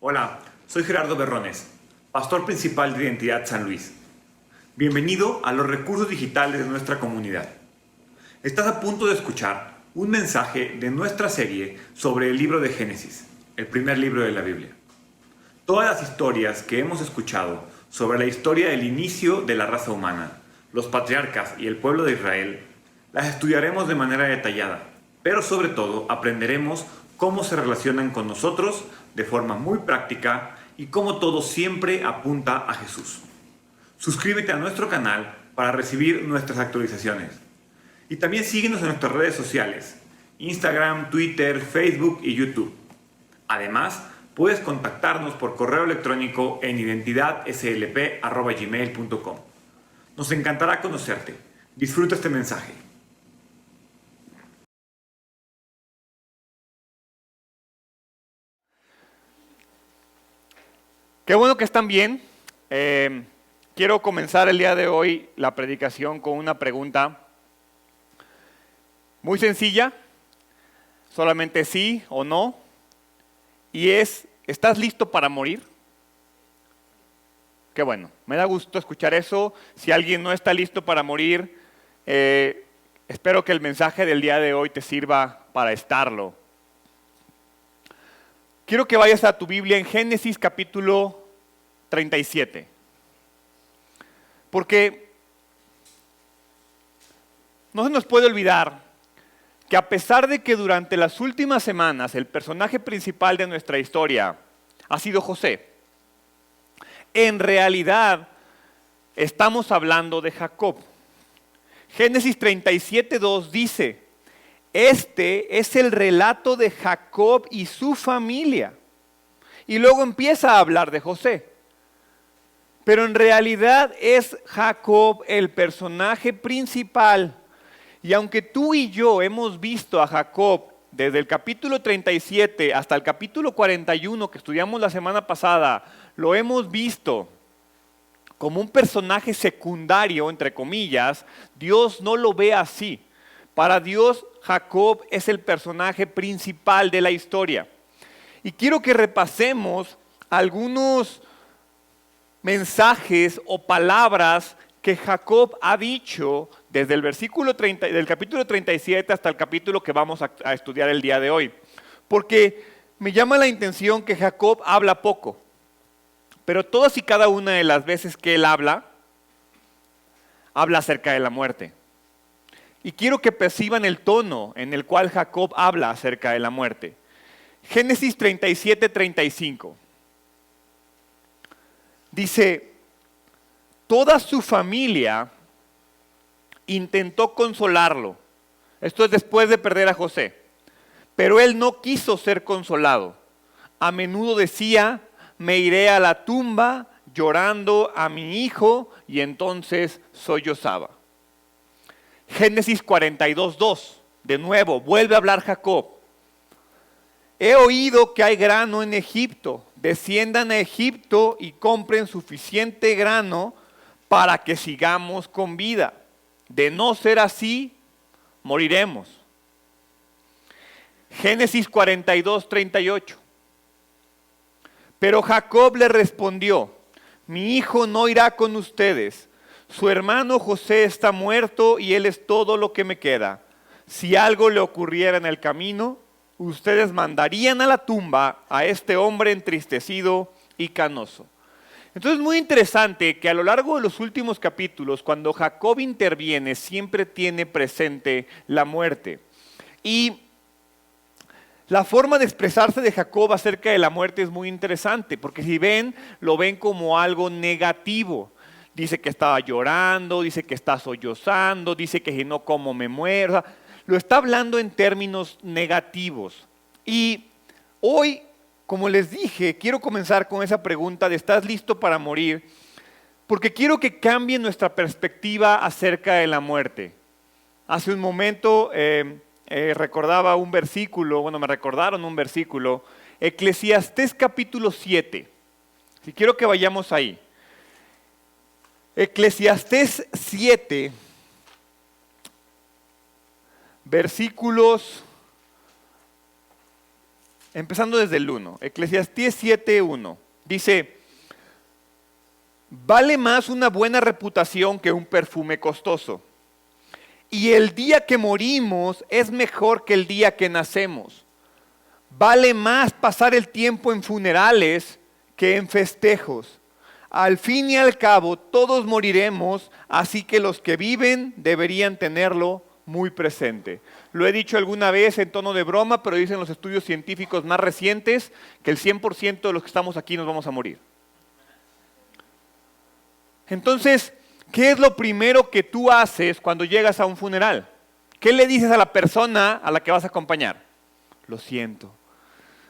Hola, soy Gerardo Berrones, pastor principal de Identidad San Luis. Bienvenido a los recursos digitales de nuestra comunidad. Estás a punto de escuchar un mensaje de nuestra serie sobre el libro de Génesis, el primer libro de la Biblia. Todas las historias que hemos escuchado sobre la historia del inicio de la raza humana, los patriarcas y el pueblo de Israel, las estudiaremos de manera detallada, pero sobre todo aprenderemos cómo se relacionan con nosotros de forma muy práctica y cómo todo siempre apunta a Jesús. Suscríbete a nuestro canal para recibir nuestras actualizaciones. Y también síguenos en nuestras redes sociales, Instagram, Twitter, Facebook y YouTube. Además, puedes contactarnos por correo electrónico en identidadslp@gmail.com. Nos encantará conocerte. Disfruta este mensaje. Qué bueno que están bien. Quiero comenzar el día de hoy la predicación con una pregunta muy sencilla, solamente sí o no, y es, ¿estás listo para morir? Qué bueno, me da gusto escuchar eso. Si alguien no está listo para morir, espero que el mensaje del día de hoy te sirva para estarlo. Quiero que vayas a tu Biblia en Génesis capítulo 37. Porque no se nos puede olvidar que a pesar de que durante las últimas semanas el personaje principal de nuestra historia ha sido José, en realidad estamos hablando de Jacob. Génesis 37:2 dice: este es el relato de Jacob y su familia. Y luego empieza a hablar de José. Pero en realidad es Jacob el personaje principal. Y aunque tú y yo hemos visto a Jacob desde el capítulo 37 hasta el capítulo 41 que estudiamos la semana pasada, lo hemos visto como un personaje secundario, entre comillas, Dios no lo ve así. Para Dios, Jacob es el personaje principal de la historia. Y quiero que repasemos algunos mensajes o palabras que Jacob ha dicho desde el versículo 30, del capítulo 37 hasta el capítulo que vamos a estudiar el día de hoy. Porque me llama la atención que Jacob habla poco, pero todas y cada una de las veces que él habla acerca de la muerte. Y quiero que perciban el tono en el cual Jacob habla acerca de la muerte. Génesis 37:35. Dice: toda su familia intentó consolarlo. Esto es después de perder a José. Pero él no quiso ser consolado. A menudo decía: me iré a la tumba llorando a mi hijo, y entonces sollozaba. Génesis 42:2. De nuevo, vuelve a hablar Jacob. He oído que hay grano en Egipto. Desciendan a Egipto y compren suficiente grano para que sigamos con vida. De no ser así, moriremos. Génesis 42:38. Pero Jacob le respondió: mi hijo no irá con ustedes. Su hermano José está muerto y él es todo lo que me queda. Si algo le ocurriera en el camino, ustedes mandarían a la tumba a este hombre entristecido y canoso. Entonces es muy interesante que a lo largo de los últimos capítulos, cuando Jacob interviene, siempre tiene presente la muerte. Y la forma de expresarse de Jacob acerca de la muerte es muy interesante, porque si ven, lo ven como algo negativo. Dice que estaba llorando, dice que está sollozando, dice que si no como me muero. Lo está hablando en términos negativos. Y hoy, como les dije, quiero comenzar con esa pregunta de ¿estás listo para morir? Porque quiero que cambie nuestra perspectiva acerca de la muerte. Hace un momento recordaba un versículo, me recordaron un versículo, Eclesiastés capítulo 7. Si quiero que vayamos ahí. Eclesiastés 7, versículos empezando desde el 1, Eclesiastés 7:1, dice: vale más una buena reputación que un perfume costoso. Y el día que morimos es mejor que el día que nacemos. Vale más pasar el tiempo en funerales que en festejos. Al fin y al cabo, todos moriremos, así que los que viven deberían tenerlo muy presente. Lo he dicho alguna vez en tono de broma, pero dicen los estudios científicos más recientes que el 100% de los que estamos aquí nos vamos a morir. Entonces, ¿qué es lo primero que tú haces cuando llegas a un funeral? ¿Qué le dices a la persona a la que vas a acompañar? Lo siento.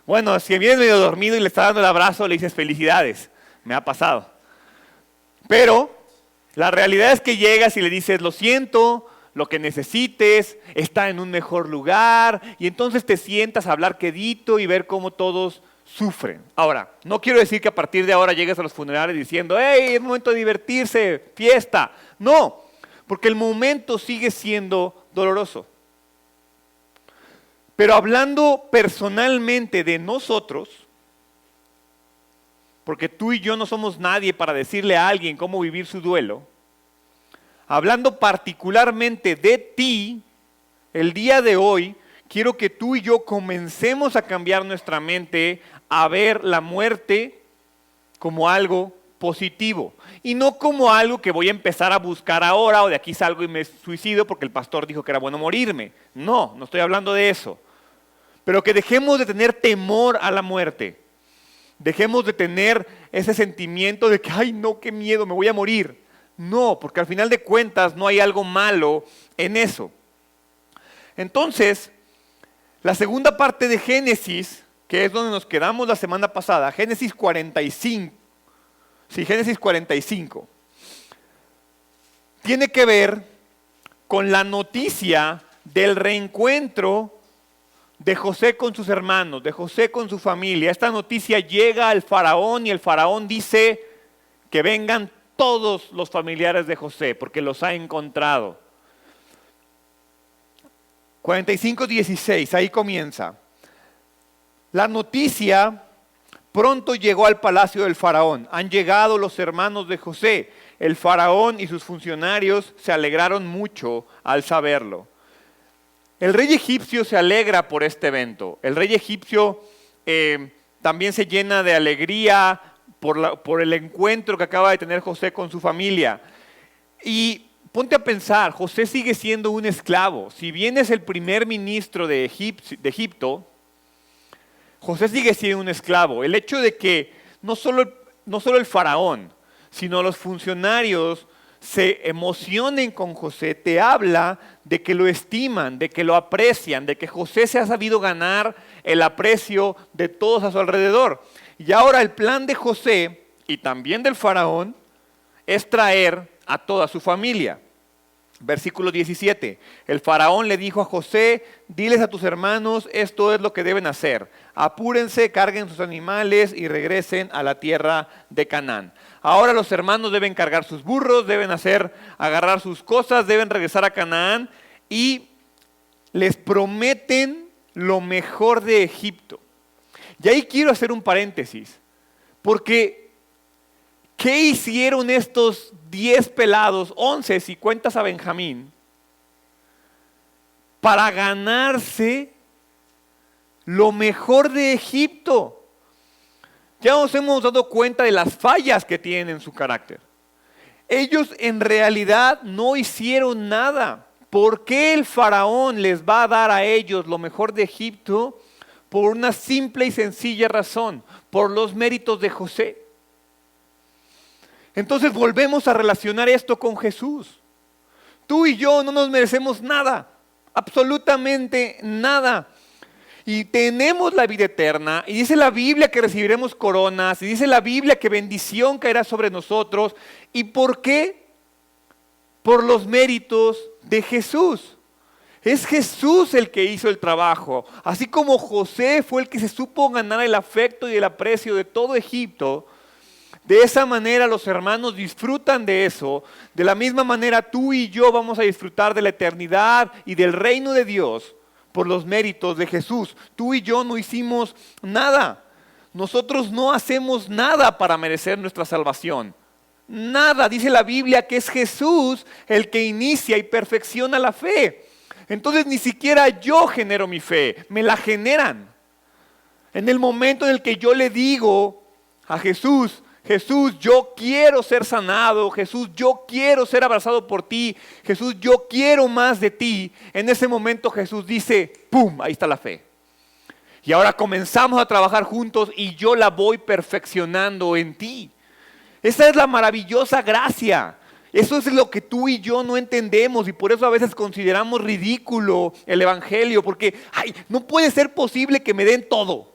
Bueno, si vienes medio dormido y le estás dando el abrazo, le dices felicidades. Me ha pasado. Pero la realidad es que llegas y le dices, lo siento, lo que necesites, está en un mejor lugar, y entonces te sientas a hablar quedito y ver cómo todos sufren. Ahora, no quiero decir que a partir de ahora llegues a los funerales diciendo, ¡hey, es momento de divertirse, fiesta! No, porque el momento sigue siendo doloroso. Pero hablando personalmente de nosotros, porque tú y yo no somos nadie para decirle a alguien cómo vivir su duelo, hablando particularmente de ti, el día de hoy, quiero que tú y yo comencemos a cambiar nuestra mente a ver la muerte como algo positivo y no como algo que voy a empezar a buscar ahora o de aquí salgo y me suicido porque el pastor dijo que era bueno morirme. No, no estoy hablando de eso. Pero que dejemos de tener temor a la muerte. Dejemos de tener ese sentimiento de que, ay no, qué miedo, me voy a morir. No, porque al final de cuentas no hay algo malo en eso. Entonces, la segunda parte de Génesis, que es donde nos quedamos la semana pasada, Génesis 45, Génesis 45, tiene que ver con la noticia del reencuentro de José con sus hermanos, de José con su familia. Esta noticia llega al faraón y el faraón dice que vengan todos los familiares de José porque los ha encontrado. 45:16, ahí comienza. La noticia pronto llegó al palacio del faraón. Han llegado los hermanos de José. El faraón y sus funcionarios se alegraron mucho al saberlo. El rey egipcio se alegra por este evento. El rey egipcio también se llena de alegría por el encuentro que acaba de tener José con su familia. Y ponte a pensar, José sigue siendo un esclavo. Si bien es el primer ministro de Egipto, José sigue siendo un esclavo. El hecho de que no solo el faraón, sino los funcionarios se emocionen con José, te habla de que lo estiman, de que lo aprecian, de que José se ha sabido ganar el aprecio de todos a su alrededor. Y ahora el plan de José y también del faraón es traer a toda su familia. Versículo 17. El faraón le dijo a José, diles a tus hermanos, esto es lo que deben hacer. Apúrense, carguen sus animales y regresen a la tierra de Canaán. Ahora los hermanos deben cargar sus burros, deben agarrar sus cosas, deben regresar a Canaán y les prometen lo mejor de Egipto. Y ahí quiero hacer un paréntesis, porque ¿qué hicieron estos 10 pelados, 11 si cuentas a Benjamín, para ganarse lo mejor de Egipto? Ya nos hemos dado cuenta de las fallas que tienen en su carácter. Ellos en realidad no hicieron nada. ¿Por qué el faraón les va a dar a ellos lo mejor de Egipto? Por una simple y sencilla razón, por los méritos de José. Entonces volvemos a relacionar esto con Jesús. Tú y yo no nos merecemos nada, absolutamente nada. Y tenemos la vida eterna, y dice la Biblia que recibiremos coronas, y dice la Biblia que bendición caerá sobre nosotros. ¿Y por qué? Por los méritos de Jesús. Es Jesús el que hizo el trabajo. Así como José fue el que se supo ganar el afecto y el aprecio de todo Egipto, de esa manera los hermanos disfrutan de eso. De la misma manera tú y yo vamos a disfrutar de la eternidad y del reino de Dios, por los méritos de Jesús. Tú y yo no hicimos nada. Nosotros no hacemos nada para merecer nuestra salvación. Nada. Dice la Biblia que es Jesús el que inicia y perfecciona la fe. Entonces ni siquiera yo genero mi fe, me la generan. En el momento en el que yo le digo a Jesús, Jesús, yo quiero ser sanado, Jesús, yo quiero ser abrazado por ti, Jesús, yo quiero más de ti. En ese momento Jesús dice, ¡pum!, ahí está la fe. Y ahora comenzamos a trabajar juntos y yo la voy perfeccionando en ti. Esa es la maravillosa gracia. Eso es lo que tú y yo no entendemos y por eso a veces consideramos ridículo el evangelio, porque no puede ser posible que me den todo.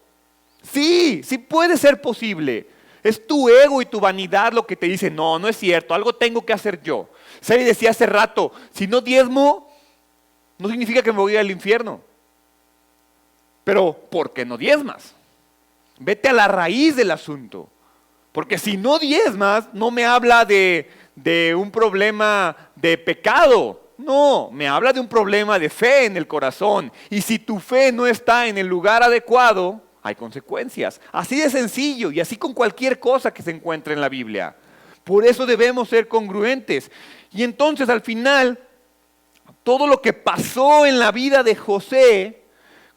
Sí, sí puede ser posible. Es tu ego y tu vanidad lo que te dice, no, no es cierto, algo tengo que hacer yo. Sari decía hace rato, si no diezmo, no significa que me voy al infierno. Pero, ¿por qué no diezmas? Vete a la raíz del asunto. Porque si no diezmas, no me habla de un problema de pecado. No, me habla de un problema de fe en el corazón. Y si tu fe no está en el lugar adecuado, hay consecuencias. Así de sencillo y así con cualquier cosa que se encuentre en la Biblia. Por eso debemos ser congruentes. Y entonces al final, todo lo que pasó en la vida de José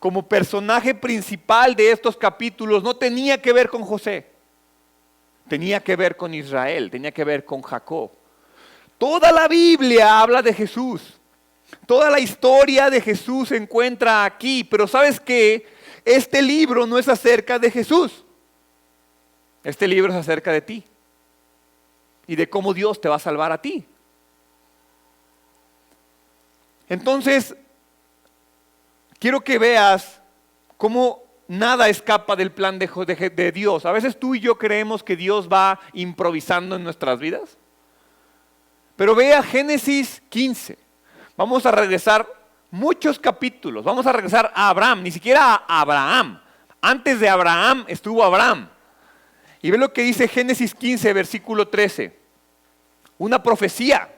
como personaje principal de estos capítulos no tenía que ver con José. Tenía que ver con Israel, tenía que ver con Jacob. Toda la Biblia habla de Jesús. Toda la historia de Jesús se encuentra aquí. Pero ¿sabes qué? Este libro no es acerca de Jesús. Este libro es acerca de ti. Y de cómo Dios te va a salvar a ti. Entonces, quiero que veas cómo nada escapa del plan de Dios. A veces tú y yo creemos que Dios va improvisando en nuestras vidas. Pero vea Génesis 15. Vamos a regresar muchos capítulos. Vamos a regresar a Abraham, ni siquiera a Abraham. Antes de Abraham estuvo Abraham. Y ve lo que dice Génesis 15, versículo 13. Una profecía.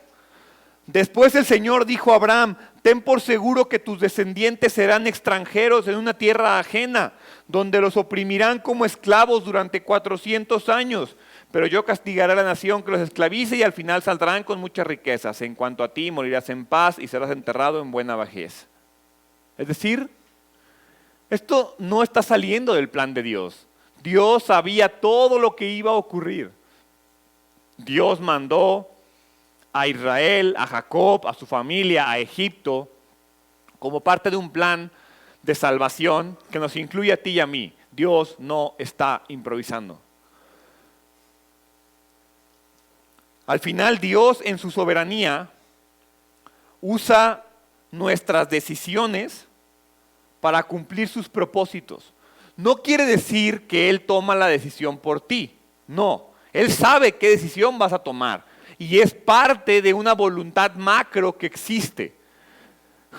Después el Señor dijo a Abraham, ten por seguro que tus descendientes serán extranjeros en una tierra ajena, donde los oprimirán como esclavos durante 400 años. Pero yo castigaré a la nación que los esclavice y al final saldrán con muchas riquezas. En cuanto a ti, morirás en paz y serás enterrado en buena vejez. Es decir, esto no está saliendo del plan de Dios. Dios sabía todo lo que iba a ocurrir. Dios mandó a Israel, a Jacob, a su familia, a Egipto, como parte de un plan de salvación que nos incluye a ti y a mí. Dios no está improvisando. Al final, Dios en su soberanía usa nuestras decisiones para cumplir sus propósitos. No quiere decir que Él toma la decisión por ti. No, Él sabe qué decisión vas a tomar. Y es parte de una voluntad macro que existe.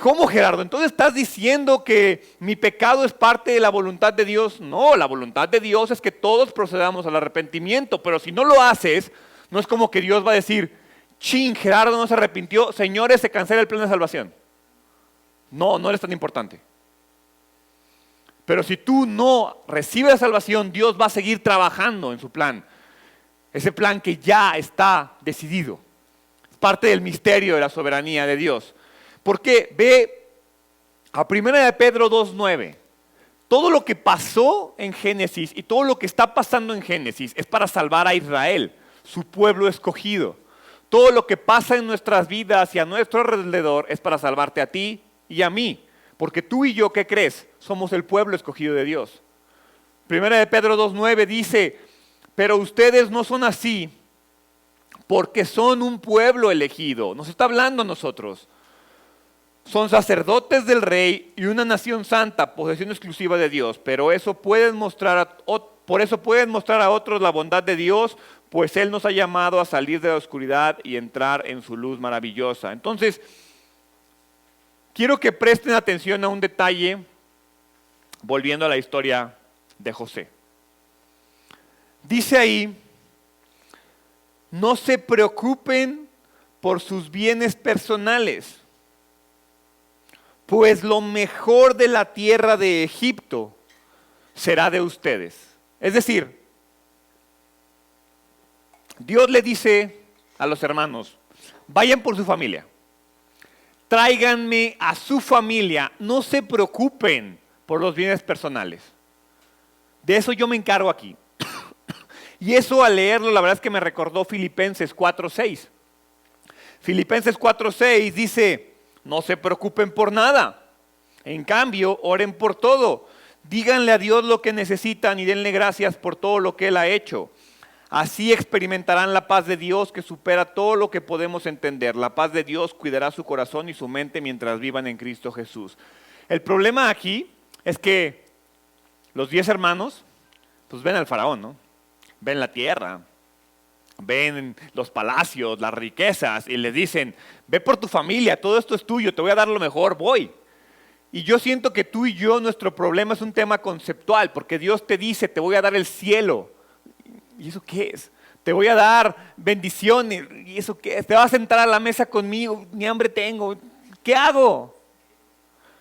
¿Cómo, Gerardo? Entonces estás diciendo que mi pecado es parte de la voluntad de Dios. No, la voluntad de Dios es que todos procedamos al arrepentimiento. Pero si no lo haces, no es como que Dios va a decir, chin, Gerardo no se arrepintió, señores, se cancela el plan de salvación. No, no eres tan importante. Pero si tú no recibes la salvación, Dios va a seguir trabajando en su plan. Ese plan que ya está decidido. Es parte del misterio de la soberanía de Dios. Porque ve a 1 de Pedro 2:9. Todo lo que pasó en Génesis y todo lo que está pasando en Génesis es para salvar a Israel, su pueblo escogido. Todo lo que pasa en nuestras vidas y a nuestro alrededor es para salvarte a ti y a mí. Porque tú y yo, ¿qué crees? Somos el pueblo escogido de Dios. 1 de Pedro 2:9 dice, pero ustedes no son así porque son un pueblo elegido. Nos está hablando a nosotros. Son sacerdotes del rey y una nación santa, posesión exclusiva de Dios. Pero por eso pueden mostrar a otros la bondad de Dios, pues Él nos ha llamado a salir de la oscuridad y entrar en su luz maravillosa. Entonces, quiero que presten atención a un detalle, volviendo a la historia de José. Dice ahí, no se preocupen por sus bienes personales, pues lo mejor de la tierra de Egipto será de ustedes. Es decir, Dios le dice a los hermanos, vayan por su familia, tráiganme a su familia, no se preocupen por los bienes personales. De eso yo me encargo aquí. Y eso al leerlo, la verdad es que me recordó Filipenses 4:6. Filipenses 4:6 dice, no se preocupen por nada. En cambio, oren por todo. Díganle a Dios lo que necesitan y denle gracias por todo lo que Él ha hecho. Así experimentarán la paz de Dios que supera todo lo que podemos entender. La paz de Dios cuidará su corazón y su mente mientras vivan en Cristo Jesús. El problema aquí es que los 10 hermanos, pues ven al faraón, ¿no? Ven la tierra, ven los palacios, las riquezas y les dicen, ve por tu familia, todo esto es tuyo, te voy a dar lo mejor, voy. Y yo siento que tú y yo, nuestro problema es un tema conceptual, porque Dios te dice, te voy a dar el cielo. ¿Y eso qué es? Te voy a dar bendiciones. ¿Y eso qué es? Te vas a sentar a la mesa conmigo, ni hambre tengo. ¿Qué hago?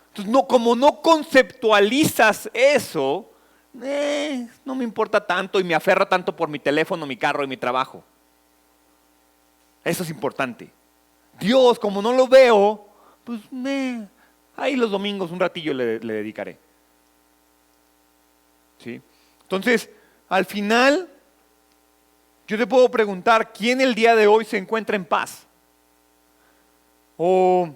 Entonces, no, como no conceptualizas eso, no me importa tanto y me aferra tanto por mi teléfono, mi carro y mi trabajo. Eso es importante. Dios, como no lo veo, pues ahí los domingos un ratillo le dedicaré. ¿Sí? Entonces, al final, yo te puedo preguntar, ¿quién el día de hoy se encuentra en paz? ¿O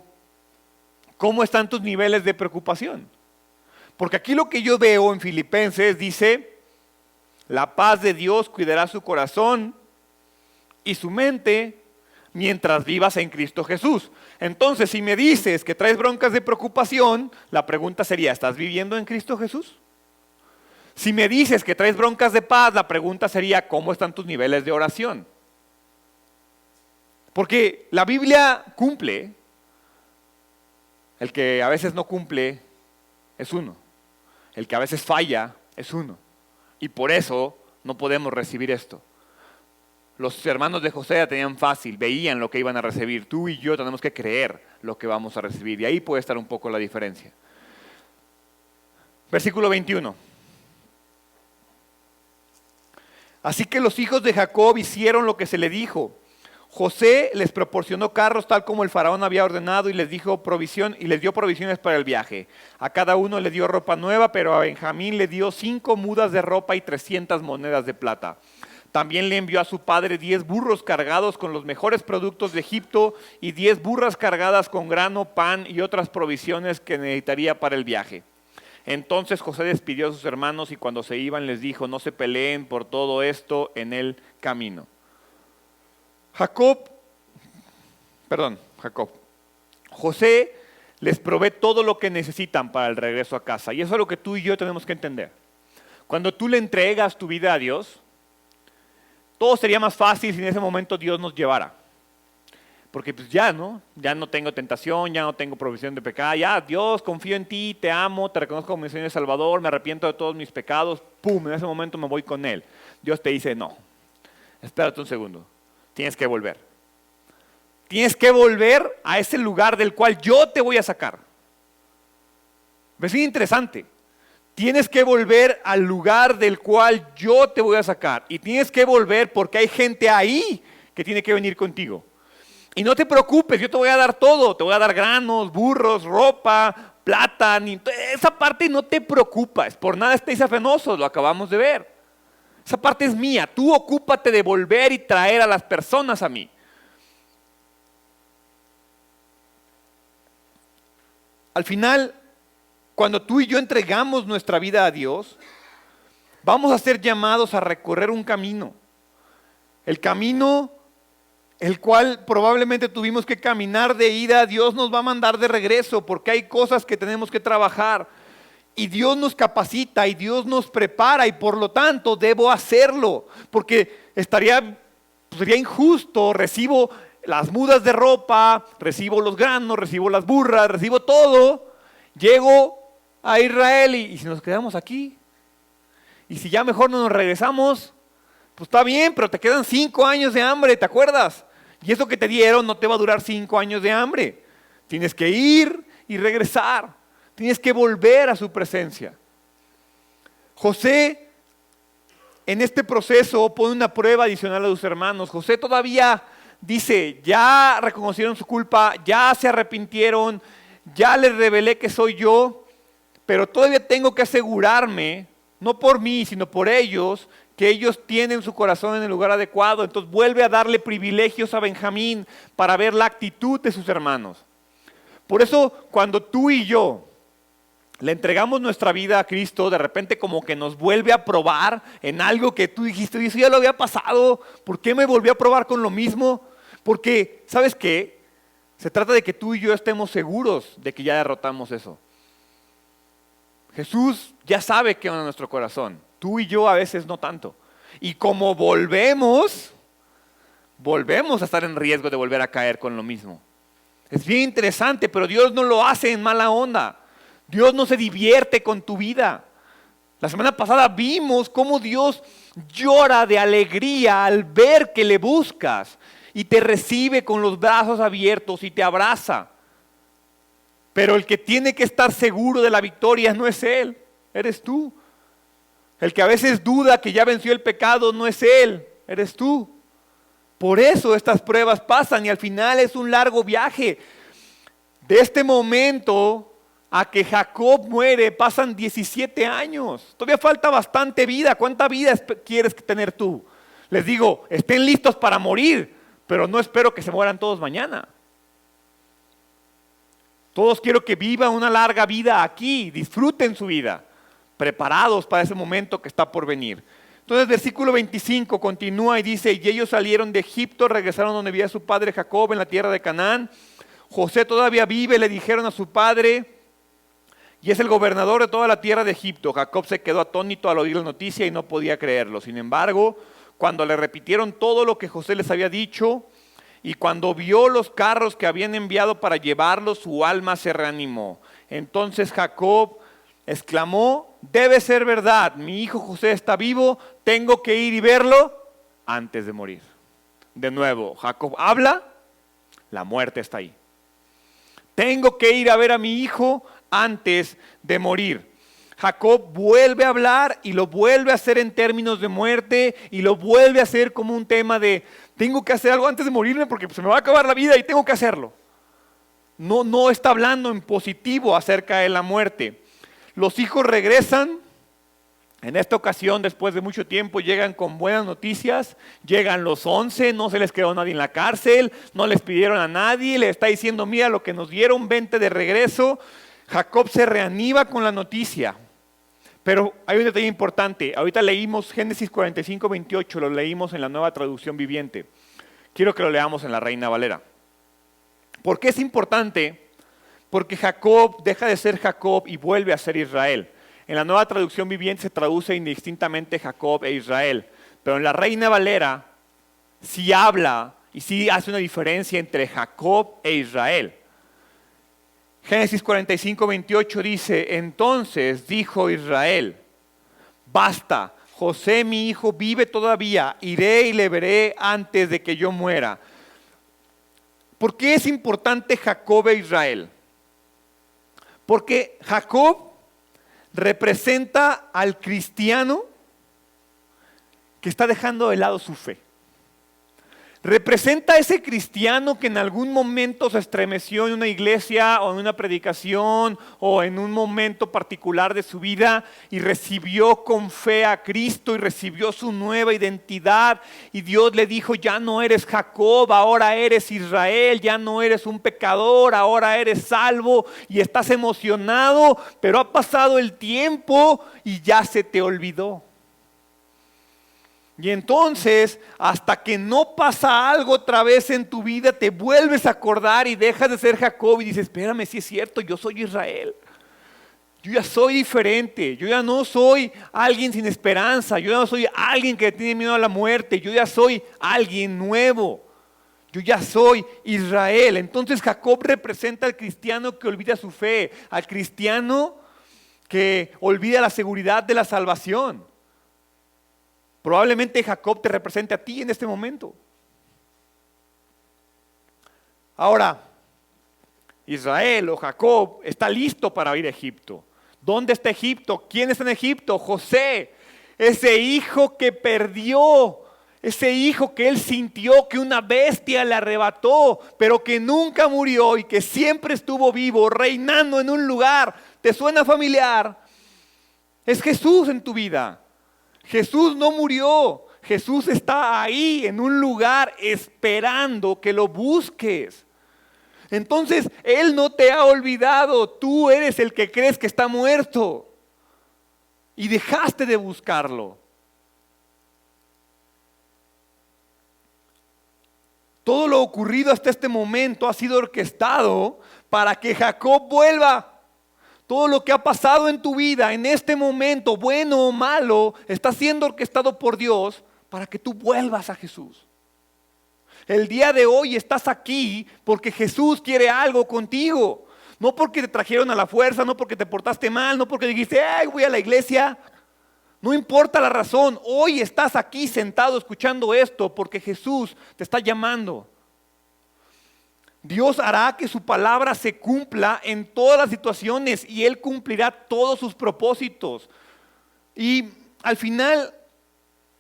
cómo están tus niveles de preocupación? Porque aquí lo que yo veo en Filipenses dice, la paz de Dios cuidará su corazón y su mente mientras vivas en Cristo Jesús. Entonces, si me dices que traes broncas de preocupación, la pregunta sería, ¿estás viviendo en Cristo Jesús? Si me dices que traes broncas de paz, la pregunta sería, ¿cómo están tus niveles de oración? Porque la Biblia cumple, el que a veces no cumple es uno. El que a veces falla es uno. Y por eso no podemos recibir esto. Los hermanos de José la tenían fácil, veían lo que iban a recibir. Tú y yo tenemos que creer lo que vamos a recibir. Y ahí puede estar un poco la diferencia. Versículo 21. Así que los hijos de Jacob hicieron lo que se le dijo. José les proporcionó carros tal como el faraón había ordenado y les dio provisiones para el viaje. A cada uno le dio ropa nueva, pero a Benjamín le dio 5 mudas de ropa y 300 monedas de plata. También le envió a su padre 10 burros cargados con los mejores productos de Egipto y 10 burras cargadas con grano, pan y otras provisiones que necesitaría para el viaje. Entonces José despidió a sus hermanos y cuando se iban les dijo, no se peleen por todo esto en el camino. José les provee todo lo que necesitan para el regreso a casa. Y eso es lo que tú y yo tenemos que entender. Cuando tú le entregas tu vida a Dios, todo sería más fácil si en ese momento Dios nos llevara. Porque pues ya no tengo tentación, ya no tengo provisión de pecado. Ya, Dios, confío en ti, te amo, te reconozco como mi Señor y Salvador, me arrepiento de todos mis pecados. ¡Pum! En ese momento me voy con Él. Dios te dice, no, espérate un segundo. Tienes que volver. Tienes que volver a ese lugar del cual yo te voy a sacar. ¿Ves? Es interesante. Tienes que volver al lugar del cual yo te voy a sacar. Y tienes que volver porque hay gente ahí que tiene que venir contigo. Y no te preocupes, yo te voy a dar todo. Te voy a dar granos, burros, ropa, plata. Esa parte no te preocupes. Por nada estéis afanosos, lo acabamos de ver. Esa parte es mía. Tú ocúpate de volver y traer a las personas a mí. Al final, cuando tú y yo entregamos nuestra vida a Dios, vamos a ser llamados a recorrer un camino. El camino el cual probablemente tuvimos que caminar de ida, Dios nos va a mandar de regreso porque hay cosas que tenemos que trabajar. Y Dios nos capacita y Dios nos prepara y por lo tanto debo hacerlo. Porque sería injusto, recibo las mudas de ropa, recibo los granos, recibo las burras, recibo todo. Llego a Israel y si nos quedamos aquí, y si ya mejor no nos regresamos, pues está bien, pero te quedan 5 años de hambre, ¿te acuerdas? Y eso que te dieron no te va a durar 5 años de hambre. Tienes que ir y regresar. Tienes que volver a su presencia. José, en este proceso, pone una prueba adicional a sus hermanos. José todavía dice, ya reconocieron su culpa, ya se arrepintieron, ya les revelé que soy yo, pero todavía tengo que asegurarme, no por mí, sino por ellos, que ellos tienen su corazón en el lugar adecuado. Entonces vuelve a darle privilegios a Benjamín para ver la actitud de sus hermanos. Por eso, cuando tú y yo le entregamos nuestra vida a Cristo, de repente como que nos vuelve a probar en algo que tú dijiste, eso ya lo había pasado, ¿por qué me volvió a probar con lo mismo? Porque, ¿sabes qué? Se trata de que tú y yo estemos seguros de que ya derrotamos eso. Jesús ya sabe qué onda en nuestro corazón, tú y yo a veces no tanto. Y como volvemos a estar en riesgo de volver a caer con lo mismo. Es bien interesante, pero Dios no lo hace en mala onda. Dios no se divierte con tu vida. La semana pasada vimos cómo Dios llora de alegría al ver que le buscas y te recibe con los brazos abiertos y te abraza. Pero el que tiene que estar seguro de la victoria no es Él, eres tú. El que a veces duda que ya venció el pecado no es Él, eres tú. Por eso estas pruebas pasan y al final es un largo viaje. De este momento a que Jacob muere pasan 17 años. Todavía falta bastante vida. ¿Cuánta vida quieres tener tú? Les digo, estén listos para morir, pero no espero que se mueran todos mañana. Todos quiero que vivan una larga vida aquí, disfruten su vida, preparados para ese momento que está por venir. Entonces, versículo 25 continúa y dice, y ellos salieron de Egipto, regresaron donde vivía su padre Jacob en la tierra de Canaán. José todavía vive, le dijeron a su padre, y es el gobernador de toda la tierra de Egipto. Jacob se quedó atónito al oír la noticia y no podía creerlo. Sin embargo, cuando le repitieron todo lo que José les había dicho, y cuando vio los carros que habían enviado para llevarlo, su alma se reanimó. Entonces Jacob exclamó, debe ser verdad, mi hijo José está vivo, tengo que ir y verlo antes de morir. De nuevo, Jacob habla, la muerte está ahí. Tengo que ir a ver a mi hijo antes de morir. Jacob vuelve a hablar y lo vuelve a hacer en términos de muerte y lo vuelve a hacer como un tema de tengo que hacer algo antes de morirme porque se me va a acabar la vida y tengo que hacerlo. No está hablando en positivo acerca de la muerte. Los hijos regresan. En esta ocasión, después de mucho tiempo, llegan con buenas noticias. Llegan los 11, no se les quedó nadie en la cárcel, no les pidieron a nadie, le está diciendo, mira lo que nos dieron, vente de regreso. Jacob se reanima con la noticia. Pero hay un detalle importante. Ahorita leímos Génesis 45, 28, lo leímos en la Nueva Traducción Viviente. Quiero que lo leamos en la Reina Valera. ¿Por qué es importante? Porque Jacob deja de ser Jacob y vuelve a ser Israel. En la Nueva Traducción Viviente se traduce indistintamente Jacob e Israel. Pero en la Reina Valera sí habla y sí hace una diferencia entre Jacob e Israel. Génesis 45, 28 dice, entonces dijo Israel, basta, José mi hijo vive todavía, iré y le veré antes de que yo muera. ¿Por qué es importante Jacob e Israel? Porque Jacob representa al cristiano que está dejando de lado su fe. Representa a ese cristiano que en algún momento se estremeció en una iglesia o en una predicación o en un momento particular de su vida y recibió con fe a Cristo y recibió su nueva identidad y Dios le dijo, ya no eres Jacob, ahora eres Israel, ya no eres un pecador, ahora eres salvo y estás emocionado, pero ha pasado el tiempo y ya se te olvidó. Y entonces, hasta que no pasa algo otra vez en tu vida, te vuelves a acordar y dejas de ser Jacob y dices, espérame, si es cierto, yo soy Israel. Yo ya soy diferente, yo ya no soy alguien sin esperanza, yo ya no soy alguien que tiene miedo a la muerte, yo ya soy alguien nuevo. Yo ya soy Israel. Entonces Jacob representa al cristiano que olvida su fe, al cristiano que olvida la seguridad de la salvación. Probablemente Jacob te represente a ti en este momento. Ahora, Israel o Jacob está listo para ir a Egipto. ¿Dónde está Egipto? ¿Quién está en Egipto? José, ese hijo que perdió, ese hijo que él sintió que una bestia le arrebató, pero que nunca murió y que siempre estuvo vivo, reinando en un lugar. ¿Te suena familiar? Es Jesús en tu vida. Jesús no murió. Jesús está ahí en un lugar esperando que lo busques. Entonces, Él no te ha olvidado. Tú eres el que crees que está muerto y dejaste de buscarlo. Todo lo ocurrido hasta este momento ha sido orquestado para que Jacob vuelva. Todo lo que ha pasado en tu vida en este momento, bueno o malo, está siendo orquestado por Dios para que tú vuelvas a Jesús. El día de hoy estás aquí porque Jesús quiere algo contigo. No porque te trajeron a la fuerza, no porque te portaste mal, no porque dijiste, ay, voy a la iglesia. No importa la razón, hoy estás aquí sentado escuchando esto porque Jesús te está llamando. Dios hará que su palabra se cumpla en todas las situaciones y Él cumplirá todos sus propósitos. Y al final,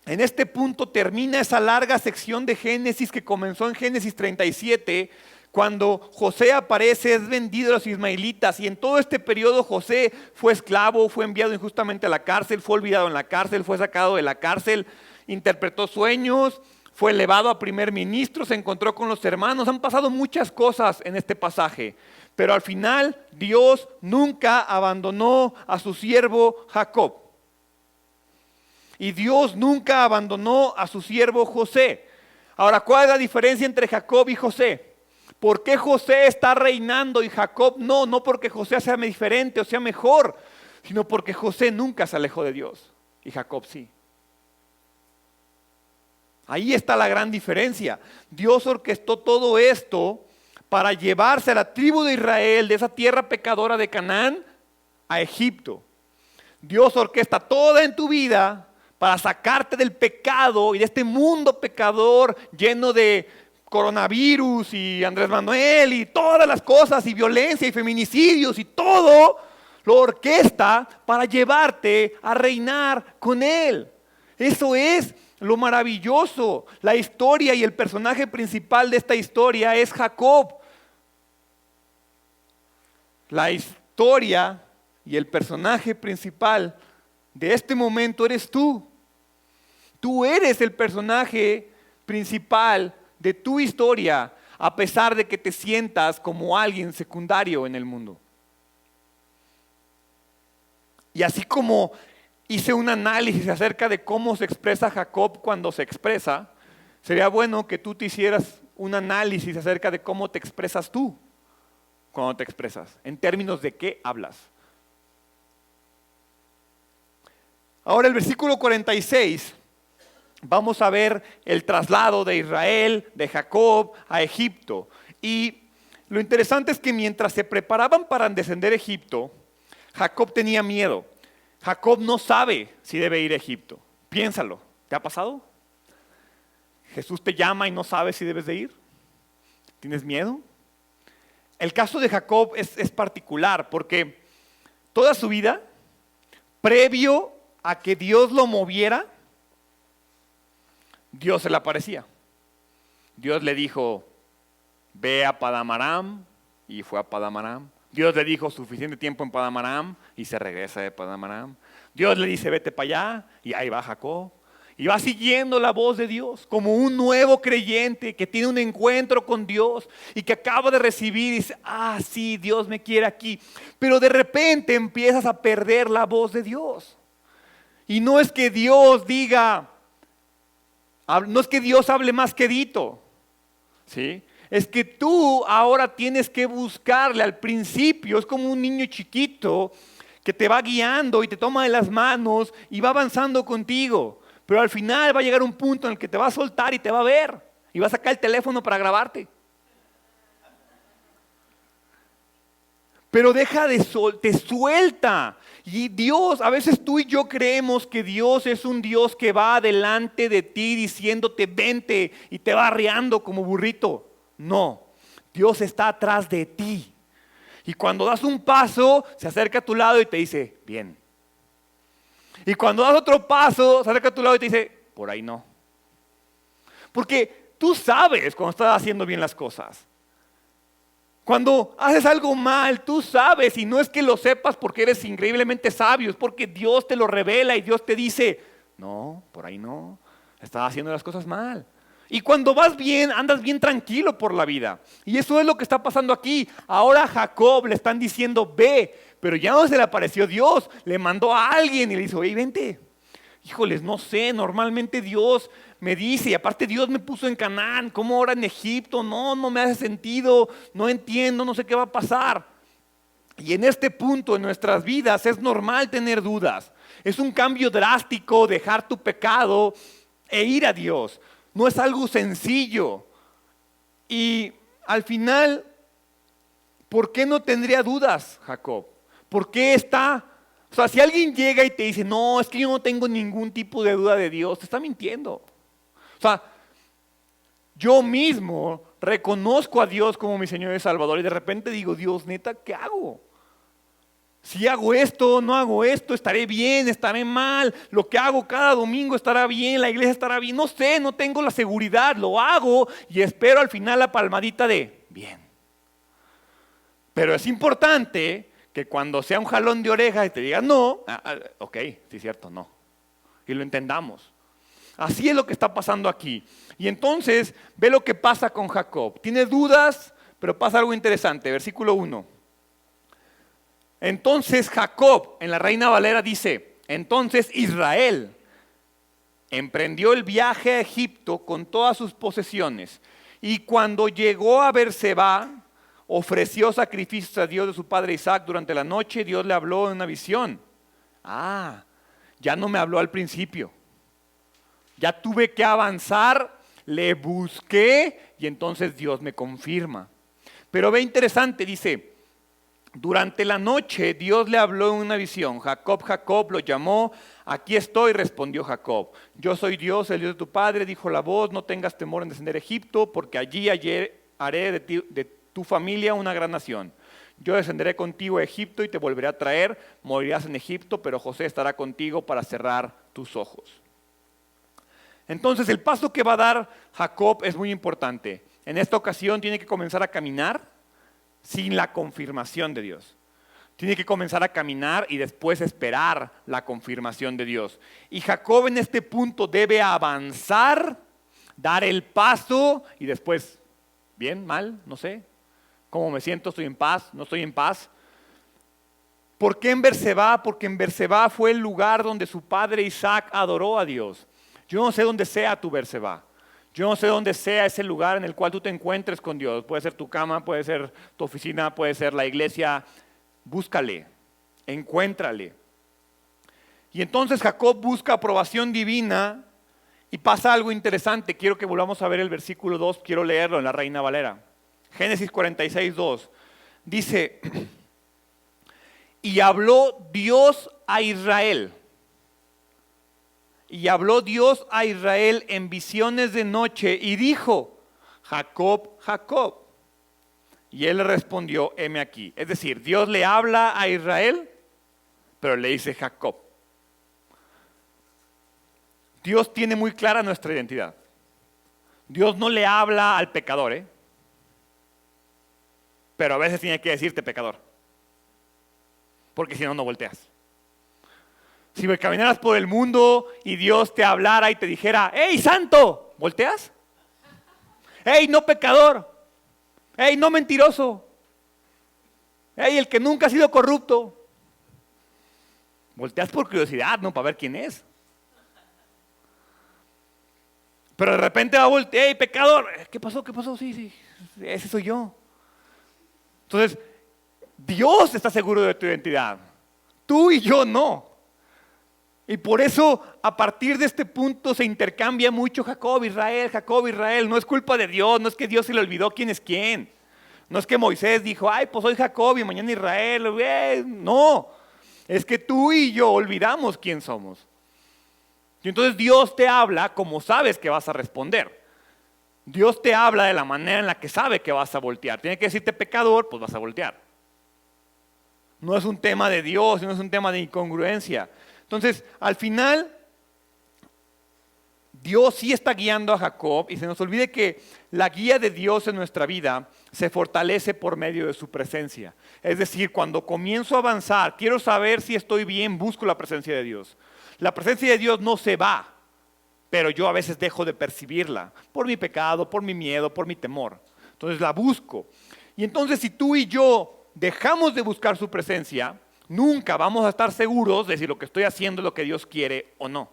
en este punto termina esa larga sección de Génesis que comenzó en Génesis 37, cuando José aparece, es vendido a los ismaelitas, y en todo este periodo José fue esclavo, fue enviado injustamente a la cárcel, fue olvidado en la cárcel, fue sacado de la cárcel, interpretó sueños, fue elevado a primer ministro, se encontró con los hermanos. Han pasado muchas cosas en este pasaje, pero al final Dios nunca abandonó a su siervo Jacob. Y Dios nunca abandonó a su siervo José. Ahora, ¿cuál es la diferencia entre Jacob y José? ¿Por qué José está reinando y Jacob no? No porque José sea diferente o sea mejor, sino porque José nunca se alejó de Dios y Jacob sí. Ahí está la gran diferencia. Dios orquestó todo esto para llevarse a la tribu de Israel de esa tierra pecadora de Canaán a Egipto. Dios orquesta toda en tu vida para sacarte del pecado y de este mundo pecador lleno de coronavirus y Andrés Manuel y todas las cosas y violencia y feminicidios y todo lo orquesta para llevarte a reinar con Él. Eso es lo maravilloso. La historia y el personaje principal de esta historia es Jacob. La historia y el personaje principal de este momento eres tú. Tú eres el personaje principal de tu historia, a pesar de que te sientas como alguien secundario en el mundo. Y así como hice un análisis acerca de cómo se expresa Jacob cuando se expresa, sería bueno que tú te hicieras un análisis acerca de cómo te expresas tú cuando te expresas, en términos de qué hablas. Ahora el versículo 46, vamos a ver el traslado de Israel, de Jacob a Egipto. Y lo interesante es que mientras se preparaban para descender a Egipto, Jacob tenía miedo. Jacob no sabe si debe ir a Egipto. Piénsalo, ¿te ha pasado? Jesús te llama y no sabes si debes de ir. ¿Tienes miedo? El caso de Jacob es particular porque toda su vida, previo a que Dios lo moviera, Dios se le aparecía. Dios le dijo, ve a Padán Aram, y fue a Padán Aram. Dios le dijo suficiente tiempo en Padán Aram y se regresa de Padán Aram. Dios le dice vete para allá y ahí va Jacob. Y va siguiendo la voz de Dios como un nuevo creyente que tiene un encuentro con Dios y que acaba de recibir y dice, sí, Dios me quiere aquí. Pero de repente empiezas a perder la voz de Dios. Y no es que Dios diga, no es que Dios hable más quedito, ¿sí? Es que tú ahora tienes que buscarle. Al principio es como un niño chiquito que te va guiando y te toma de las manos y va avanzando contigo. Pero al final va a llegar un punto en el que te va a soltar y te va a ver y va a sacar el teléfono para grabarte. Pero te suelta. Y Dios, a veces tú y yo creemos que Dios es un Dios que va delante de ti diciéndote vente y te va arreando como burrito. No, Dios está atrás de ti. Y cuando das un paso, se acerca a tu lado y te dice, bien. Y cuando das otro paso, se acerca a tu lado y te dice, por ahí no. Porque tú sabes cuando estás haciendo bien las cosas. Cuando haces algo mal, tú sabes, y no es que lo sepas porque eres increíblemente sabio, es porque Dios te lo revela y Dios te dice, no, por ahí no, estás haciendo las cosas mal. Y cuando vas bien, andas bien tranquilo por la vida. Y eso es lo que está pasando aquí. Ahora a Jacob le están diciendo, ve, pero ya no se le apareció Dios, le mandó a alguien y le dijo, hey, vente. Híjoles, no sé, normalmente Dios me dice, y aparte Dios me puso en Canaán, ¿cómo ahora en Egipto? No me hace sentido, no entiendo, no sé qué va a pasar. Y en este punto en nuestras vidas es normal tener dudas. Es un cambio drástico dejar tu pecado e ir a Dios. No es algo sencillo. Y al final, ¿por qué no tendría dudas, Jacob? ¿Por qué está? O sea, si alguien llega y te dice, no, es que yo no tengo ningún tipo de duda de Dios, te está mintiendo. O sea, yo mismo reconozco a Dios como mi Señor y Salvador y de repente digo, Dios, neta, ¿qué hago? Si hago esto, no hago esto, estaré bien, estaré mal, lo que hago cada domingo estará bien, la iglesia estará bien, no sé, no tengo la seguridad, lo hago y espero al final la palmadita de bien. Pero es importante que cuando sea un jalón de orejas y te diga no, ok, sí es cierto, no. Y lo entendamos. Así es lo que está pasando aquí. Y entonces ve lo que pasa con Jacob. Tiene dudas, pero pasa algo interesante. Versículo 1. Entonces Jacob, en la Reina Valera dice, entonces Israel emprendió el viaje a Egipto con todas sus posesiones. Y cuando llegó a Berseba, ofreció sacrificios a Dios de su padre Isaac durante la noche. Dios le habló en una visión. Ya no me habló al principio. Ya tuve que avanzar, le busqué y entonces Dios me confirma. Pero ve interesante, dice, durante la noche Dios le habló en una visión. Jacob, Jacob, lo llamó. Aquí estoy, respondió Jacob. Yo soy Dios, el Dios de tu padre, dijo la voz. No tengas temor en descender a Egipto, porque allí haré de tu familia una gran nación. Yo descenderé contigo a Egipto y te volveré a traer. Morirás en Egipto, pero José estará contigo para cerrar tus ojos. Entonces el paso que va a dar Jacob es muy importante. En esta ocasión tiene que comenzar a caminar sin la confirmación de Dios. Tiene que comenzar a caminar y después esperar la confirmación de Dios. Y Jacob en este punto debe avanzar, dar el paso y después, bien, mal, no sé, cómo me siento, estoy en paz, no estoy en paz. ¿Por qué en Berseba? Porque en Berseba fue el lugar donde su padre Isaac adoró a Dios. Yo no sé dónde sea tu Berseba. Yo no sé dónde sea ese lugar en el cual tú te encuentres con Dios. Puede ser tu cama, puede ser tu oficina, puede ser la iglesia. Búscale, encuéntrale. Y entonces Jacob busca aprobación divina y pasa algo interesante. Quiero que volvamos a ver el versículo 2, quiero leerlo en la Reina Valera. Génesis 46, 2. Dice, y habló Dios a Israel. Y habló Dios a Israel en visiones de noche y dijo, Jacob, Jacob. Y él le respondió, heme aquí. Es decir, Dios le habla a Israel, pero le dice Jacob. Dios tiene muy clara nuestra identidad. Dios no le habla al pecador, pero a veces tiene que decirte pecador. Porque si no, no volteas. Si caminaras por el mundo y Dios te hablara y te dijera, ¡hey, santo! ¿Volteas? ¡Hey, no pecador! ¡Hey, no mentiroso! ¡Hey, el que nunca ha sido corrupto! Volteas por curiosidad, ¿no? Para ver quién es. Pero de repente va a voltear, ¡hey, pecador! ¿Qué pasó? ¿Qué pasó? Sí, ese soy yo. Entonces, Dios está seguro de tu identidad. Tú y yo no. Y por eso a partir de este punto se intercambia mucho Jacob, Israel, Jacob, Israel. No es culpa de Dios, no es que Dios se le olvidó quién es quién. No es que Moisés dijo, ay, pues hoy Jacob y mañana Israel. No, es que tú y yo olvidamos quién somos. Y entonces Dios te habla como sabes que vas a responder. Dios te habla de la manera en la que sabe que vas a voltear. Tiene que decirte pecador, pues vas a voltear. No es un tema de Dios, no es un tema de incongruencia. Entonces, al final, Dios sí está guiando a Jacob y se nos olvide que la guía de Dios en nuestra vida se fortalece por medio de su presencia. Es decir, cuando comienzo a avanzar, quiero saber si estoy bien, busco la presencia de Dios. La presencia de Dios no se va, pero yo a veces dejo de percibirla por mi pecado, por mi miedo, por mi temor. Entonces la busco. Y entonces si tú y yo dejamos de buscar su presencia, nunca vamos a estar seguros de si lo que estoy haciendo es lo que Dios quiere o no.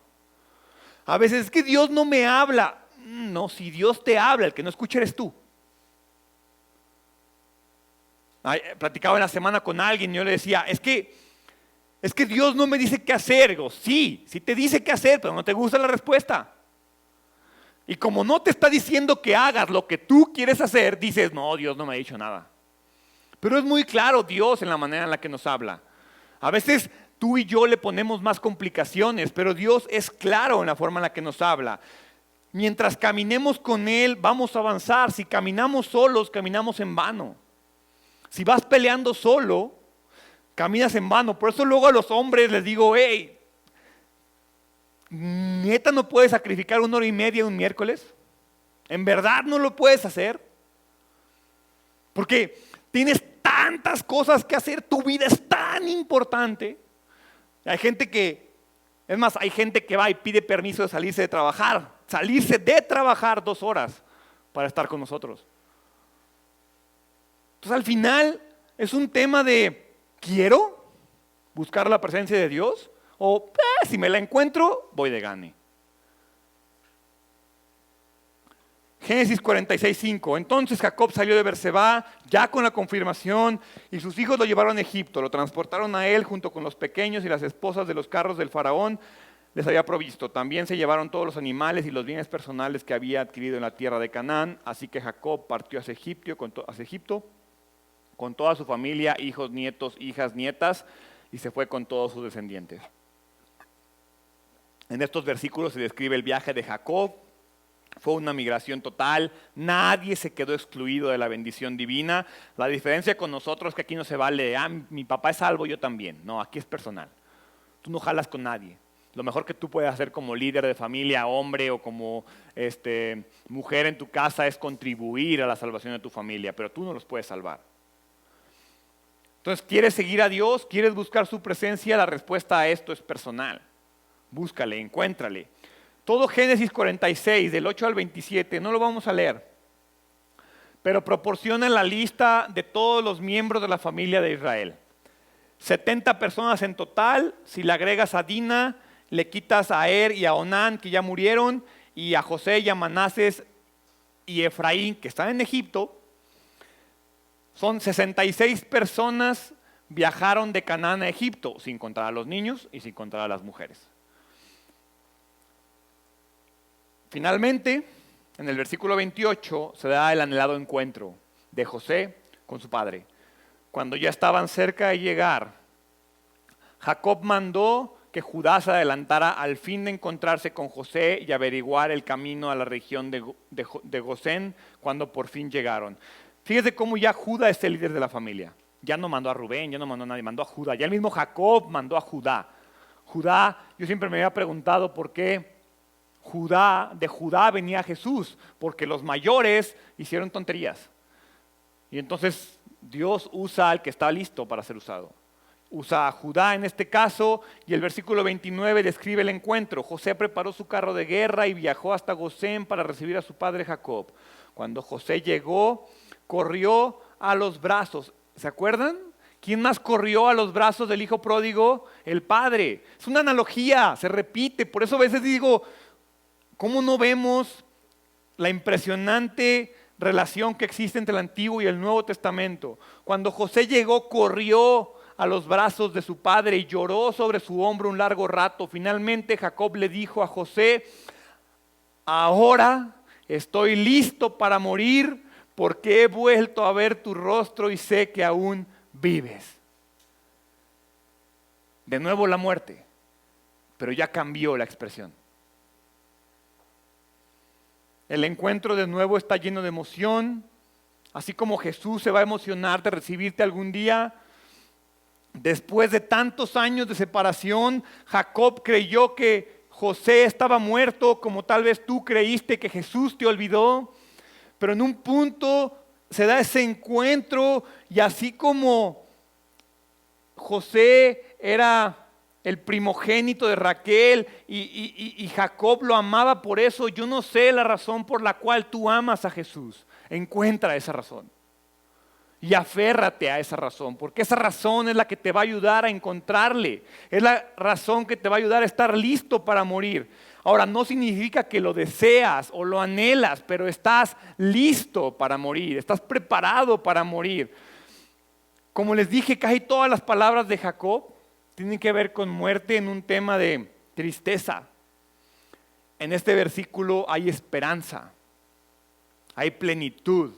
A veces es que Dios no me habla. No, si Dios te habla, el que no escucha eres tú. Platicaba en la semana con alguien y yo le decía, es que Dios no me dice qué hacer. Digo, sí te dice qué hacer, pero no te gusta la respuesta. Y como no te está diciendo que hagas lo que tú quieres hacer, dices, no, Dios no me ha dicho nada. Pero es muy claro Dios en la manera en la que nos habla. A veces tú y yo le ponemos más complicaciones, pero Dios es claro en la forma en la que nos habla. Mientras caminemos con Él, vamos a avanzar. Si caminamos solos, caminamos en vano. Si vas peleando solo, caminas en vano. Por eso luego a los hombres les digo, hey, ¿neta no puedes sacrificar 1 hora y media un miércoles? ¿En verdad no lo puedes hacer? Porque tienes tantas cosas que hacer, tu vida es tan importante. Hay gente que va y pide permiso de salirse de trabajar 2 horas para estar con nosotros. Entonces al final es un tema de, ¿quiero buscar la presencia de Dios? O si me la encuentro, voy de gane. Génesis 46:5. Entonces Jacob salió de Berseba ya con la confirmación y sus hijos lo llevaron a Egipto. Lo transportaron a él junto con los pequeños y las esposas de los carros del faraón les había provisto. También se llevaron todos los animales y los bienes personales que había adquirido en la tierra de Canaán. Así que Jacob partió hacia Egipto con toda su familia, hijos, nietos, hijas, nietas, y se fue con todos sus descendientes. En estos versículos se describe el viaje de Jacob. Fue una migración total, nadie se quedó excluido de la bendición divina. La diferencia con nosotros es que aquí no se vale, mi papá es salvo, yo también. No, aquí es personal. Tú no jalas con nadie. Lo mejor que tú puedes hacer como líder de familia, hombre o como mujer en tu casa es contribuir a la salvación de tu familia, pero tú no los puedes salvar. Entonces, ¿quieres seguir a Dios? ¿Quieres buscar su presencia? La respuesta a esto es personal. Búscale, encuéntrale. Todo Génesis 46, del 8 al 27, no lo vamos a leer, pero proporciona la lista de todos los miembros de la familia de Israel. 70 personas en total. Si le agregas a Dina, le quitas a Er y a Onán, que ya murieron, y a José y a Manases y Efraín, que están en Egipto. Son 66 personas viajaron de Canaán a Egipto, sin contar a los niños y sin contar a las mujeres. Finalmente, en el versículo 28 se da el anhelado encuentro de José con su padre. Cuando ya estaban cerca de llegar, Jacob mandó que Judá se adelantara al fin de encontrarse con José y averiguar el camino a la región de Gosén cuando por fin llegaron. Fíjese cómo ya Judá es el líder de la familia. Ya no mandó a Rubén, ya no mandó a nadie, mandó a Judá. Ya el mismo Jacob mandó a Judá. Judá, yo siempre me había preguntado por qué de Judá venía Jesús, porque los mayores hicieron tonterías. Y entonces Dios usa al que está listo para ser usado. Usa a Judá en este caso, y el versículo 29 describe el encuentro. José preparó su carro de guerra y viajó hasta Gosén para recibir a su padre Jacob. Cuando José llegó, corrió a los brazos. ¿Se acuerdan? ¿Quién más corrió a los brazos del hijo pródigo? El padre. Es una analogía, se repite. Por eso a veces digo, ¿cómo no vemos la impresionante relación que existe entre el Antiguo y el Nuevo Testamento? Cuando José llegó, corrió a los brazos de su padre y lloró sobre su hombro un largo rato. Finalmente Jacob le dijo a José, ahora estoy listo para morir porque he vuelto a ver tu rostro y sé que aún vives. De nuevo la muerte, pero ya cambió la expresión. El encuentro de nuevo está lleno de emoción, así como Jesús se va a emocionar de recibirte algún día. Después de tantos años de separación, Jacob creyó que José estaba muerto, como tal vez tú creíste que Jesús te olvidó. Pero en un punto se da ese encuentro y así como José era el primogénito de Raquel y Jacob lo amaba por eso, yo no sé la razón por la cual tú amas a Jesús. Encuentra esa razón y aférrate a esa razón, porque esa razón es la que te va a ayudar a encontrarle, es la razón que te va a ayudar a estar listo para morir. Ahora, no significa que lo deseas o lo anhelas, pero estás listo para morir, estás preparado para morir. Como les dije, casi todas las palabras de Jacob tienen que ver con muerte en un tema de tristeza. En este versículo hay esperanza, hay plenitud.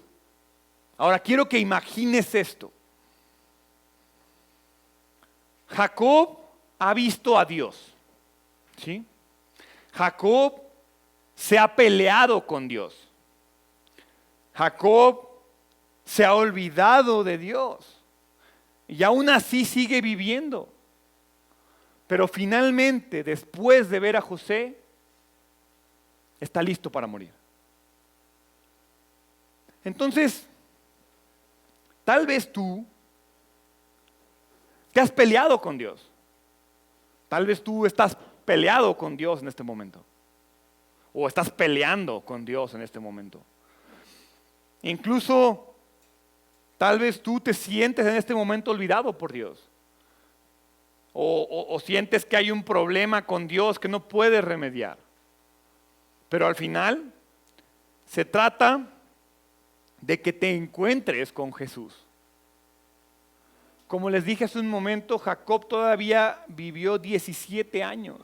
Ahora quiero que imagines esto. Jacob ha visto a Dios, ¿sí? Jacob se ha peleado con Dios. Jacob se ha olvidado de Dios y aún así sigue viviendo. Pero finalmente, después de ver a José, está listo para morir. Entonces, tal vez tú te has peleado con Dios. Tal vez tú estás peleado con Dios en este momento. O estás peleando con Dios en este momento. Incluso, tal vez tú te sientes en este momento olvidado por Dios. O sientes que hay un problema con Dios que no puedes remediar. Pero al final, se trata de que te encuentres con Jesús. Como les dije hace un momento, Jacob todavía vivió 17 años.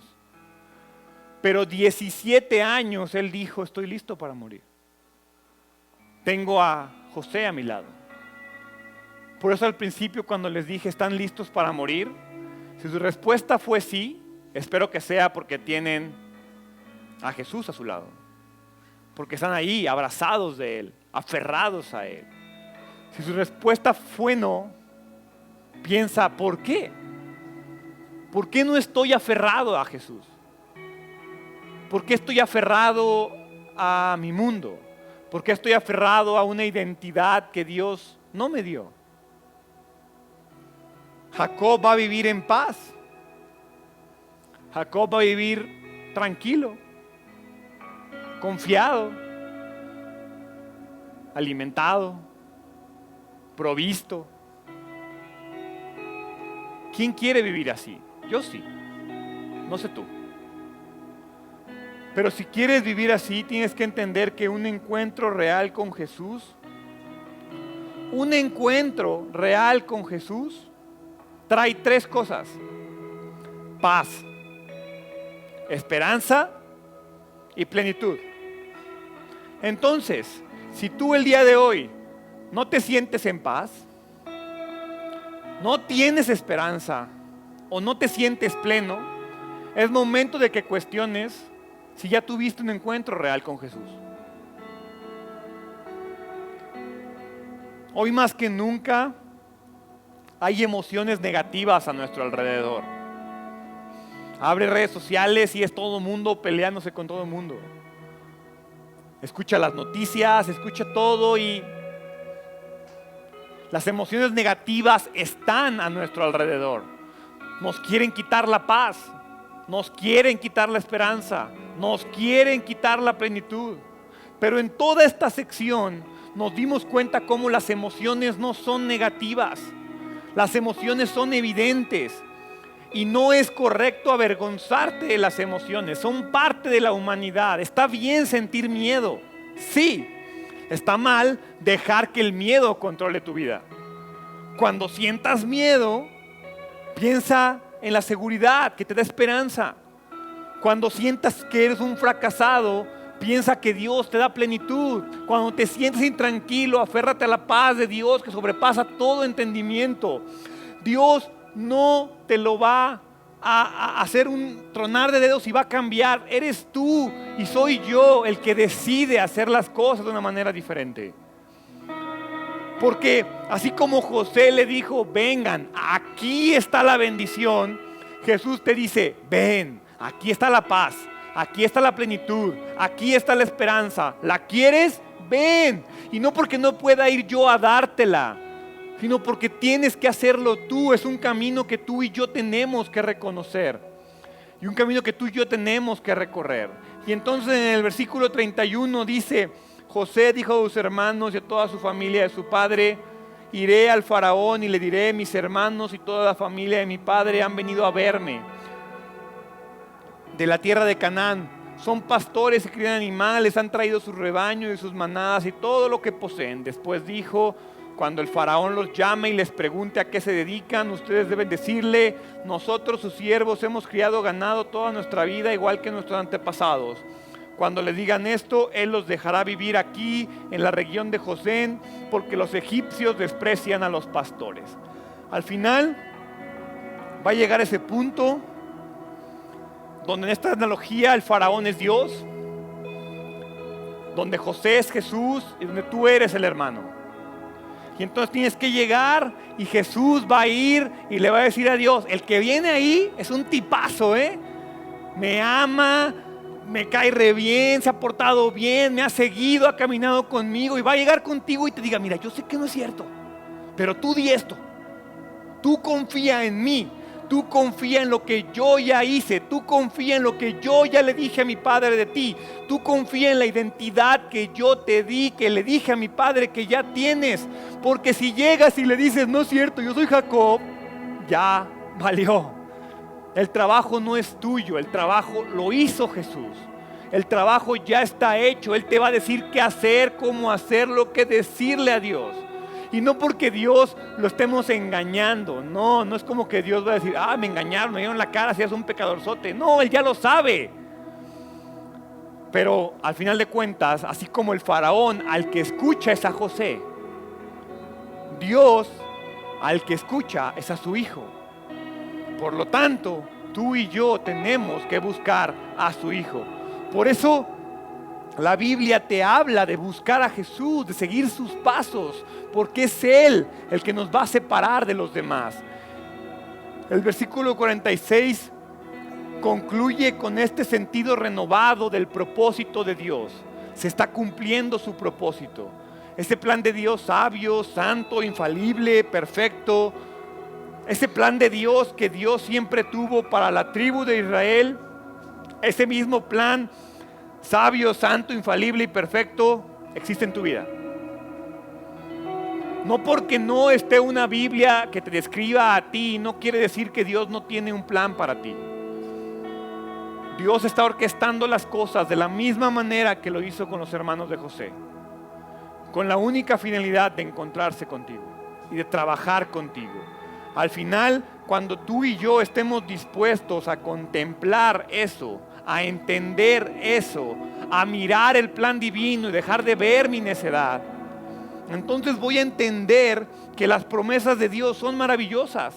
Pero 17 años él dijo, estoy listo para morir. Tengo a José a mi lado. Por eso al principio cuando les dije, ¿están listos para morir? Si su respuesta fue sí, espero que sea porque tienen a Jesús a su lado. Porque están ahí abrazados de Él, aferrados a Él. Si su respuesta fue no, piensa, ¿por qué? ¿Por qué no estoy aferrado a Jesús? ¿Por qué estoy aferrado a mi mundo? ¿Por qué estoy aferrado a una identidad que Dios no me dio? Jacob va a vivir en paz. Jacob va a vivir tranquilo, confiado, alimentado, provisto. ¿Quién quiere vivir así? Yo sí, no sé tú. Pero si quieres vivir así, tienes que entender que un encuentro real con Jesús, un encuentro real con Jesús, trae 3 cosas: paz, esperanza y plenitud. Entonces, si tú el día de hoy no te sientes en paz, no tienes esperanza o no te sientes pleno, es momento de que cuestiones si ya tuviste un encuentro real con Jesús. Hoy más que nunca hay emociones negativas a nuestro alrededor. Abre redes sociales y es todo el mundo peleándose con todo el mundo. Escucha las noticias, escucha todo y las emociones negativas están a nuestro alrededor. Nos quieren quitar la paz, nos quieren quitar la esperanza, nos quieren quitar la plenitud. Pero en toda esta sección nos dimos cuenta cómo las emociones no son negativas. Las emociones son evidentes y no es correcto avergonzarte de las emociones. Son parte de la humanidad. Está bien sentir miedo, sí. Está mal dejar que el miedo controle tu vida. Cuando sientas miedo, piensa en la seguridad que te da esperanza. Cuando sientas que eres un fracasado, piensa que Dios te da plenitud. Cuando te sientes intranquilo, aférrate a la paz de Dios que sobrepasa todo entendimiento. Dios no te lo va a hacer un tronar de dedos y va a cambiar. Eres tú y soy yo el que decide hacer las cosas de una manera diferente. Porque así como José le dijo, vengan, aquí está la bendición, Jesús te dice, ven, aquí está la paz, aquí está la plenitud, aquí está la esperanza. ¿La quieres? Ven. Y no porque no pueda ir yo a dártela, sino porque tienes que hacerlo tú. Es un camino que tú y yo tenemos que reconocer. Y un camino que tú y yo tenemos que recorrer. Y entonces en el versículo 31 dice, José dijo a sus hermanos y a toda su familia de su padre, iré al faraón y le diré, mis hermanos y toda la familia de mi padre han venido a verme de la tierra de Canaán. Son pastores y crían animales, han traído sus rebaños y sus manadas y todo lo que poseen. Después dijo, cuando el faraón los llame y les pregunte a qué se dedican, ustedes deben decirle, nosotros sus siervos hemos criado ganado toda nuestra vida igual que nuestros antepasados. Cuando le digan esto, él los dejará vivir aquí en la región de Gosén, porque los egipcios desprecian a los pastores. Al final va a llegar ese punto donde en esta analogía el faraón es Dios, donde José es Jesús y donde tú eres el hermano. Y entonces tienes que llegar y Jesús va a ir y le va a decir a Dios, el que viene ahí es un tipazo, me ama, me cae re bien, se ha portado bien, me ha seguido, ha caminado conmigo y va a llegar contigo y te diga, mira, yo sé que no es cierto, pero tú di esto, tú confía en mí, tú confía en lo que yo ya hice, tú confía en lo que yo ya le dije a mi padre de ti, tú confía en la identidad que yo te di, que le dije a mi padre que ya tienes, porque si llegas y le dices, no es cierto, yo soy Jacob, ya valió. El trabajo no es tuyo, el trabajo lo hizo Jesús. El trabajo ya está hecho, Él te va a decir qué hacer, cómo hacerlo, qué decirle a Dios. Y no porque Dios lo estemos engañando, no es como que Dios va a decir, me engañaron, me dieron la cara, si eres un pecadorzote. No, Él ya lo sabe. Pero al final de cuentas, así como el faraón al que escucha es a José, Dios al que escucha es a su hijo. Por lo tanto, tú y yo tenemos que buscar a su hijo. Por eso la Biblia te habla de buscar a Jesús, de seguir sus pasos, porque es Él el que nos va a separar de los demás. El versículo 46 concluye con este sentido renovado del propósito de Dios. Se está cumpliendo su propósito. Ese plan de Dios sabio, santo, infalible, perfecto. Ese plan de Dios que Dios siempre tuvo para la tribu de Israel. Ese mismo plan sabio, santo, infalible y perfecto existe en tu vida. No porque no esté una Biblia que te describa a ti, no quiere decir que Dios no tiene un plan para ti. Dios está orquestando las cosas de la misma manera que lo hizo con los hermanos de José, con la única finalidad de encontrarse contigo y de trabajar contigo. Al final, cuando tú y yo estemos dispuestos a contemplar eso, a entender eso, a mirar el plan divino y dejar de ver mi necedad, entonces voy a entender que las promesas de Dios son maravillosas.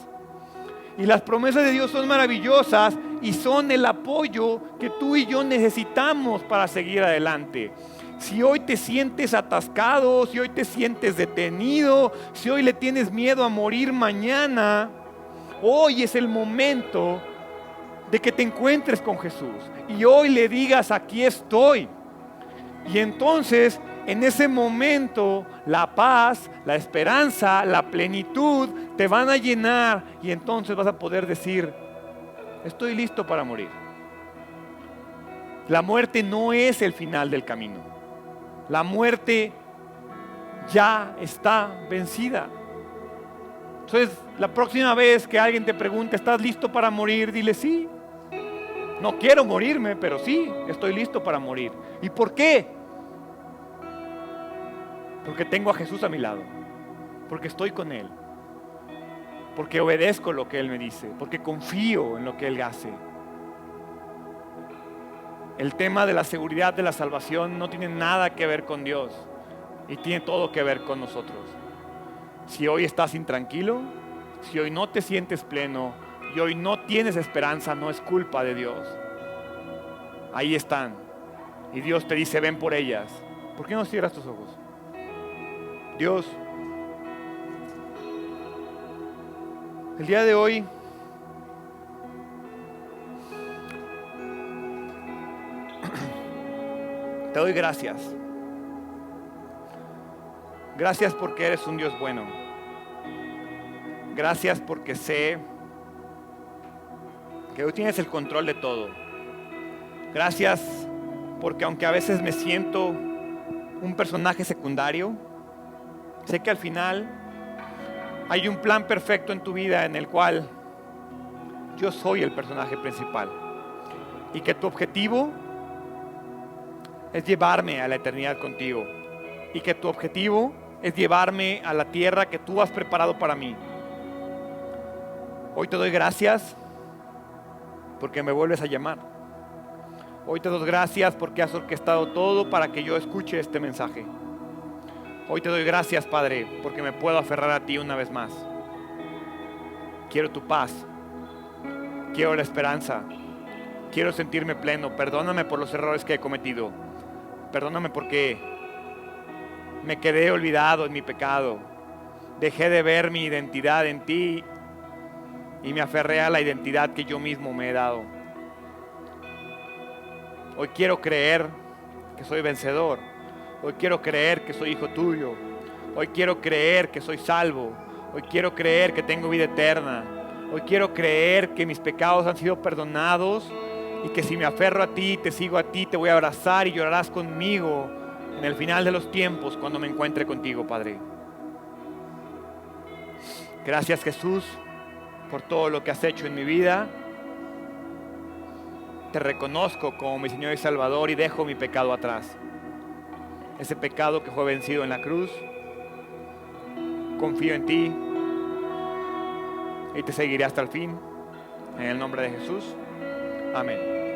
Y las promesas de Dios son maravillosas y son el apoyo que tú y yo necesitamos para seguir adelante. Si hoy te sientes atascado, si hoy te sientes detenido, si hoy le tienes miedo a morir mañana, hoy es el momento de que te encuentres con Jesús y hoy le digas, aquí estoy. Y entonces, en ese momento, la paz, la esperanza, la plenitud te van a llenar y entonces vas a poder decir, estoy listo para morir. La muerte no es el final del camino. La muerte ya está vencida. Entonces, la próxima vez que alguien te pregunte, ¿estás listo para morir? Dile sí. No quiero morirme, pero sí, estoy listo para morir. ¿Y por qué? Porque tengo a Jesús a mi lado. Porque estoy con Él. Porque obedezco lo que Él me dice. Porque confío en lo que Él hace. El tema de la seguridad de la salvación no tiene nada que ver con Dios y tiene todo que ver con nosotros. Si hoy estás intranquilo, si hoy no te sientes pleno y hoy no tienes esperanza, no es culpa de Dios. Ahí están. Y Dios te dice, ven por ellas. ¿Por qué no cierras tus ojos? Dios, El día de hoy te doy gracias. Gracias porque eres un Dios bueno. Gracias porque sé que tú tienes el control de todo. Gracias porque aunque a veces me siento un personaje secundario, sé que al final hay un plan perfecto en tu vida en el cual yo soy el personaje principal. Y que tu objetivo es llevarme a la eternidad contigo. Y que tu objetivo es llevarme a la tierra que tú has preparado para mí. Hoy te doy gracias porque me vuelves a llamar. Hoy te doy gracias porque has orquestado todo para que yo escuche este mensaje. Hoy te doy gracias, Padre, porque me puedo aferrar a ti una vez más. Quiero tu paz. Quiero la esperanza. Quiero sentirme pleno. Perdóname por los errores que he cometido. Perdóname porque me quedé olvidado en mi pecado. Dejé de ver mi identidad en ti y me aferré a la identidad que yo mismo me he dado. Hoy quiero creer que soy vencedor. Hoy quiero creer que soy hijo tuyo. Hoy quiero creer que soy salvo. Hoy quiero creer que tengo vida eterna. Hoy quiero creer que mis pecados han sido perdonados y que si me aferro a ti, te sigo a ti, te voy a abrazar y llorarás conmigo en el final de los tiempos cuando me encuentre contigo, Padre. Gracias, Jesús, por todo lo que has hecho en mi vida. Te reconozco como mi Señor y Salvador y dejo mi pecado atrás. Ese pecado que fue vencido en la cruz. Confío en ti y te seguiré hasta el fin. En el nombre de Jesús. Amén.